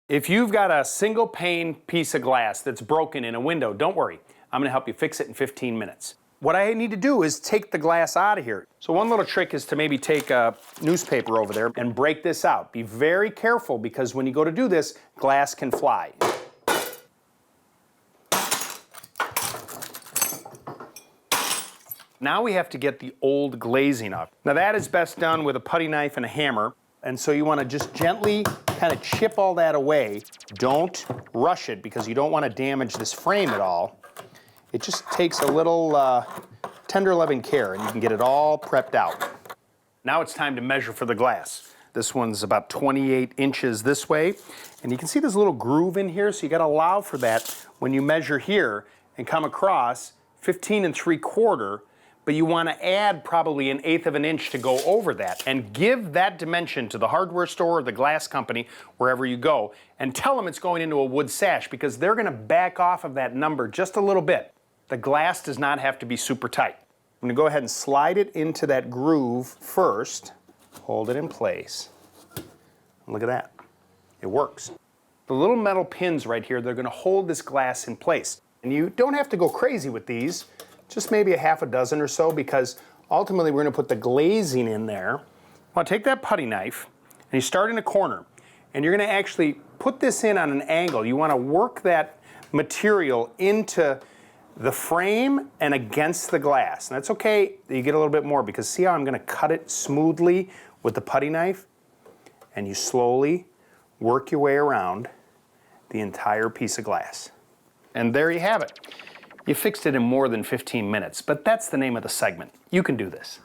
If you've got a single pane piece of glass that's broken in a window, don't worry. I'm going to help you fix it in 15 minutes. What I need to do is take the glass out of here. So one little trick is to maybe take a newspaper over there and break this out. Be very careful because when you go to do this, glass can fly. Now we have to get the old glazing up. Now that is best done with a putty knife and a hammer. And so you want to just gently kind of chip all that away. Don't rush it because you don't want to damage this frame at all. It just takes a little tender loving care and you can get it all prepped out. Now it's time to measure for the glass. This one's about 28 inches this way. And you can see this little groove in here, so you got to allow for that when you measure here and come across 15 3/4. But you want to add probably 1/8 of an inch to go over that and give that dimension to the hardware store or the glass company, wherever you go, and tell them it's going into a wood sash because they're going to back off of that number just a little bit. The glass does not have to be super tight. I'm going to go ahead and slide it into that groove first, hold it in place. Look at that. It works. The little metal pins right here, they're going to hold this glass in place. And you don't have to go crazy with these. Just maybe a half a dozen or so, because ultimately we're going to put the glazing in there. Well, take that putty knife and you start in a corner and you're going to actually put this in on an angle. You want to work that material into the frame and against the glass. And that's okay that you get a little bit more because see how I'm going to cut it smoothly with the putty knife? And you slowly work your way around the entire piece of glass. And there you have it. You fixed it in more than 15 minutes, but that's the name of the segment. You can do this.